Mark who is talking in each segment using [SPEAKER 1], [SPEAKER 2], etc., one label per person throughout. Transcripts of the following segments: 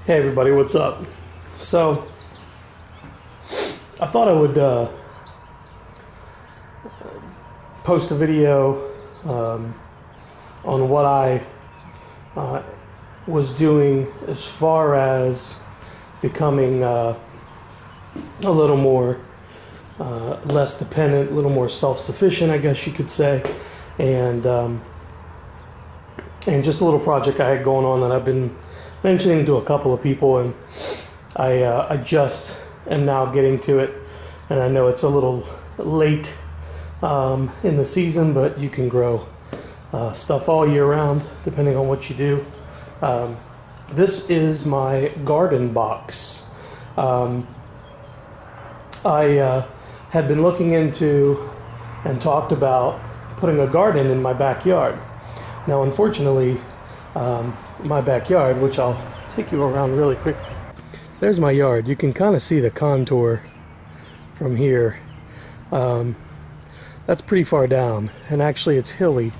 [SPEAKER 1] Hey everybody, what's up? So, I thought I would post a video on what I was doing as far as becoming a little more less dependent, a little more self-sufficient, I guess you could say, and just a little project I had going on that I've been mentioning to a couple of people, and I just am now getting to it, and I know it's a little late in the season, but you can grow stuff all year round depending on what you do. This is my garden box. I had been looking into and talked about putting a garden in my backyard. Now, unfortunately, my backyard, which I'll take you around really quickly. There's my yard. You can kind of see the contour from here. That's pretty far down, and actually it's hilly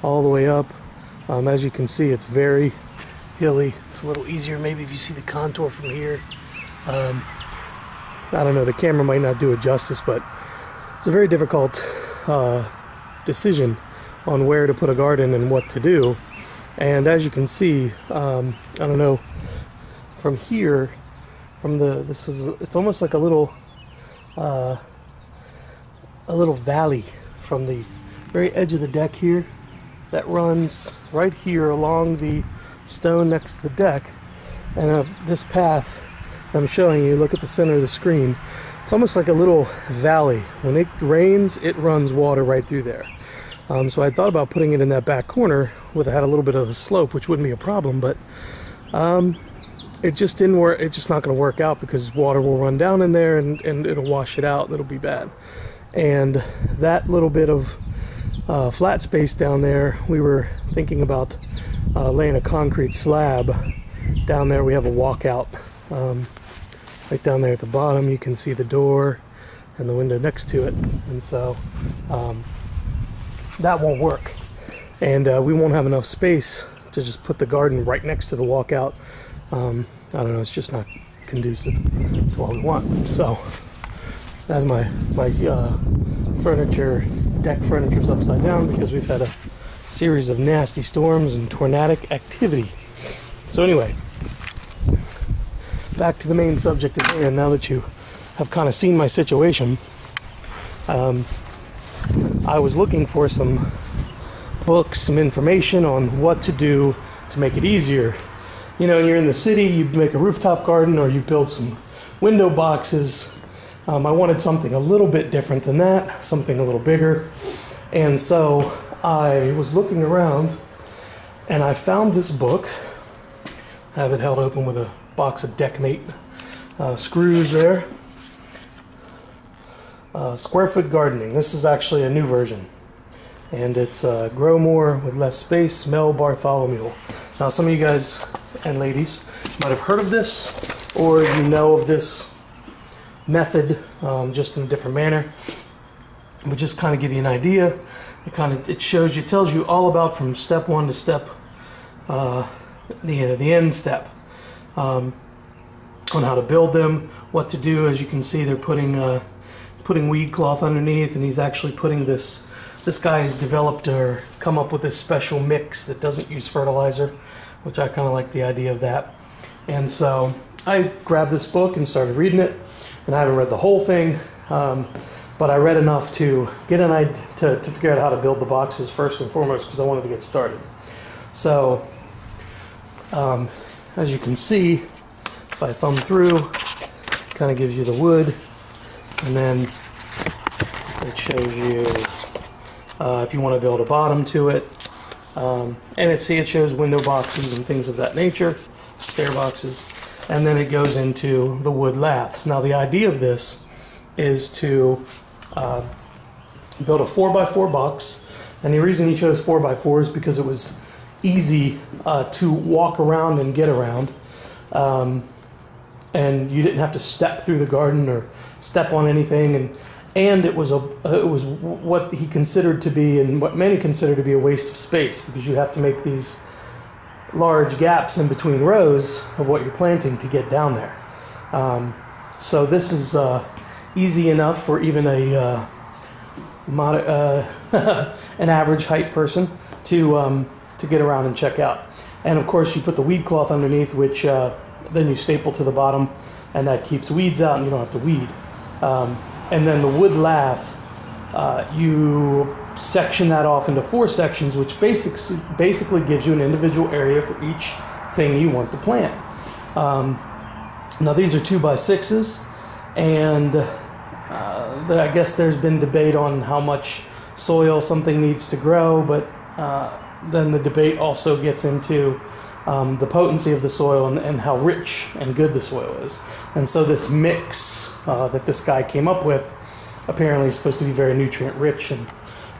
[SPEAKER 1] all the way up. As you can see, it's very hilly. It's a little easier maybe if you see the contour from here. I don't know, the camera might not do it justice, but it's a very difficult decision on where to put a garden and what to do. And as you can see, I don't know, from here, it's almost like a little valley from the very edge of the deck here that runs right here along the stone next to the deck. And this path I'm showing you, look at the center of the screen, it's almost like a little valley. When it rains, it runs water right through there. So I thought about putting it in that back corner where it had a little bit of a slope, which wouldn't be a problem, but it just didn't work. It's just not going to work out because water will run down in there and it'll wash it out. It'll be bad. And that little bit of flat space down there, we were thinking about laying a concrete slab down there. We have a walkout right down there at the bottom. You can see the door and the window next to it, and so that won't work, and we won't have enough space to just put the garden right next to the walkout. I don't know, it's just not conducive to what we want. So that's my furniture, deck furniture's upside down because we've had a series of nasty storms and tornadic activity. So anyway, back to the main subject at hand. Now that you have kind of seen my situation, I was looking for some books, some information on what to do to make it easier. You know, you're in the city, you make a rooftop garden or you build some window boxes. I wanted something a little bit different than that, something a little bigger. And so I was looking around and I found this book. I have it held open with a box of Deckmate screws there. Square Foot Gardening. This is actually a new version, and it's Grow More with Less Space, Mel Bartholomew. Now, some of you guys and ladies might have heard of this, or you know of this method, just in a different manner. But just kind of give you an idea. It tells you all about from step one to step the end step, on how to build them, what to do. As you can see, they're putting weed cloth underneath, and he's actually putting this guy has developed or come up with this special mix that doesn't use fertilizer, which I kind of like the idea of that. And so I grabbed this book and started reading it, and I haven't read the whole thing, but I read enough to get an idea to figure out how to build the boxes first and foremost, because I wanted to get started. So as you can see, if I thumb through, it kind of gives you the wood, and then it shows you if you want to build a bottom to it, and it shows window boxes and things of that nature, stair boxes, and then it goes into the wood laths. Now, the idea of this is to build a 4x4 box, and the reason he chose 4x4 is because it was easy to walk around and get around. And you didn't have to step through the garden or step on anything, and it was what he considered to be, and what many consider to be, a waste of space, because you have to make these large gaps in between rows of what you're planting to get down there. So this is easy enough for even a an average height person to get around and check out. And of course you put the weed cloth underneath, which then you staple to the bottom, and that keeps weeds out and you don't have to weed. And then the wood lath, you section that off into 4 sections, which basically gives you an individual area for each thing you want to plant. Now these are 2x6s, and I guess there's been debate on how much soil something needs to grow, but then the debate also gets into the potency of the soil and how rich and good the soil is. And so this mix that this guy came up with apparently is supposed to be very nutrient rich, and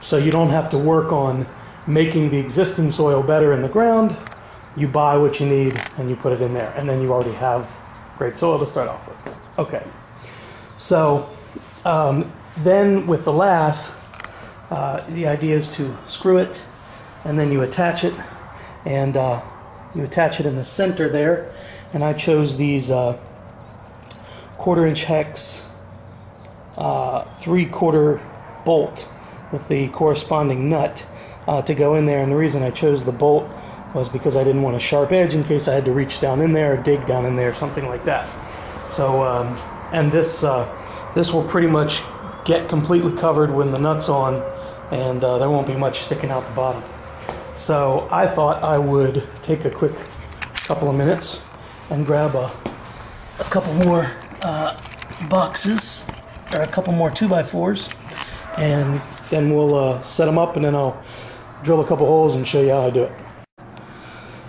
[SPEAKER 1] so you don't have to work on making the existing soil better in the ground. You buy what you need and you put it in there, and then you already have great soil to start off with. Okay, so then with the lath, the idea is to screw it, and then you attach it, and you attach it in the center there. And I chose these 1/4" hex 3/4 bolt with the corresponding nut to go in there. And the reason I chose the bolt was because I didn't want a sharp edge in case I had to reach down in there or dig down in there, something like that. So and this will pretty much get completely covered when the nut's on, and there won't be much sticking out the bottom. So I thought I would take a quick couple of minutes and grab a couple more boxes, or a couple more 2x4s, and then we'll set them up, and then I'll drill a couple holes and show you how I do it.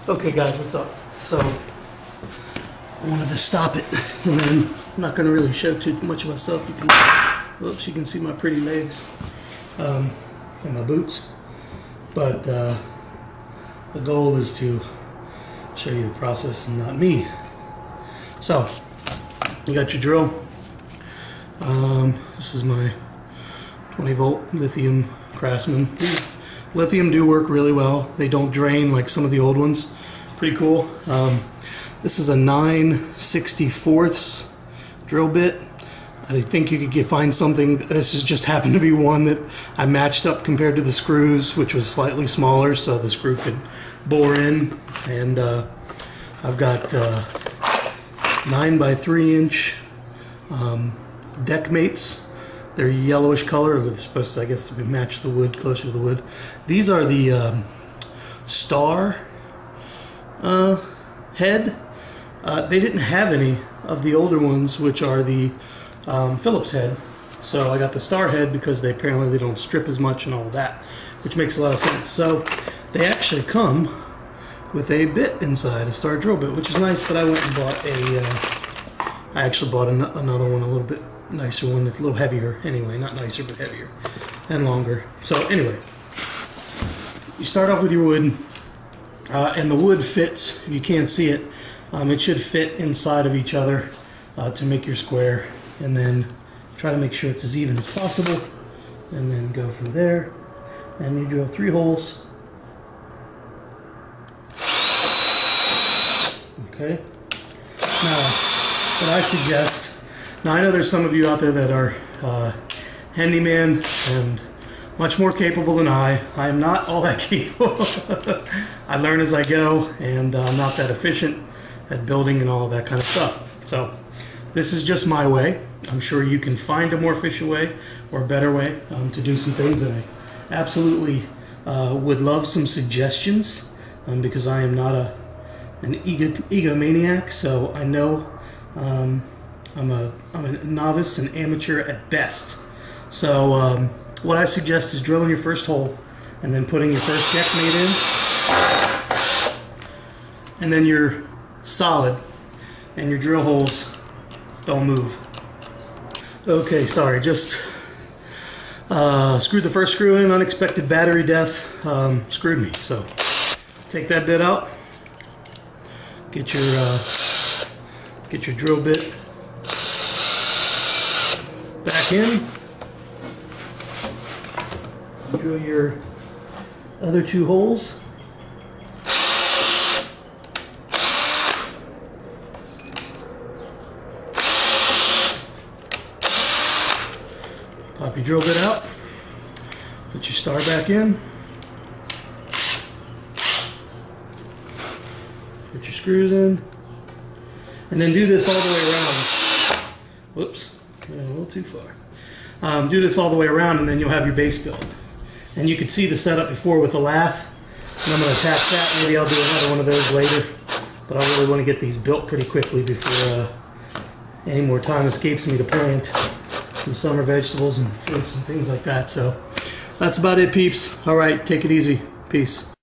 [SPEAKER 1] Okay guys, what's up? So I wanted to stop it, and then I'm not going to really show too much of myself. You can see my pretty legs and my boots, but the goal is to show you the process and not me. So you got your drill. This is my 20-volt lithium Craftsman. Lithium do work really well. They don't drain like some of the old ones. Pretty cool. This is a 9/64 drill bit. I think you could find something. This is just happened to be one that I matched up compared to the screws, which was slightly smaller, so the screw could bore in. And I've got 9x3" deck mates. They're yellowish color. They're supposed to, I guess, to match the wood, closer to the wood. These are the star head. They didn't have any of the older ones, which are the Phillips head. So I got the star head because they apparently don't strip as much and all that, which makes a lot of sense. So they actually come with a bit inside, a star drill bit, which is nice. But I went and bought I actually bought another one, a little bit nicer one that's a little heavier. Anyway, not nicer, but heavier and longer. So anyway, you start off with your wood, and the wood fits. If you can't see it, it should fit inside of each other to make your square, and then try to make sure it's as even as possible, and then go from there, and you drill 3 holes. Okay. Now, what I suggest, now I know there's some of you out there that are handyman and much more capable than I. I am not all that capable. I learn as I go, and I'm not that efficient at building and all that kind of stuff. So this is just my way. I'm sure you can find a more efficient way or a better way to do some things, and I absolutely would love some suggestions, because I am not an egomaniac, so I know I'm a novice and amateur at best. So what I suggest is drilling your first hole, and then putting your first deck mate in, and then you're solid, and your drill holes don't move. Okay, sorry, just screwed the first screw in. Unexpected battery death screwed me. So take that bit out. Get your drill bit back in. Drill your other 2 holes. Pop your drill bit out. Put your star back in. Put your screws in. And then do this all the way around. Whoops, went a little too far. Do this all the way around and then you'll have your base built. And you can see the setup before with the lath. And I'm going to attach that. Maybe I'll do another one of those later. But I really want to get these built pretty quickly before any more time escapes me to plant some summer vegetables and fruits and things like that. So that's about it, peeps. All right, take it easy. Peace.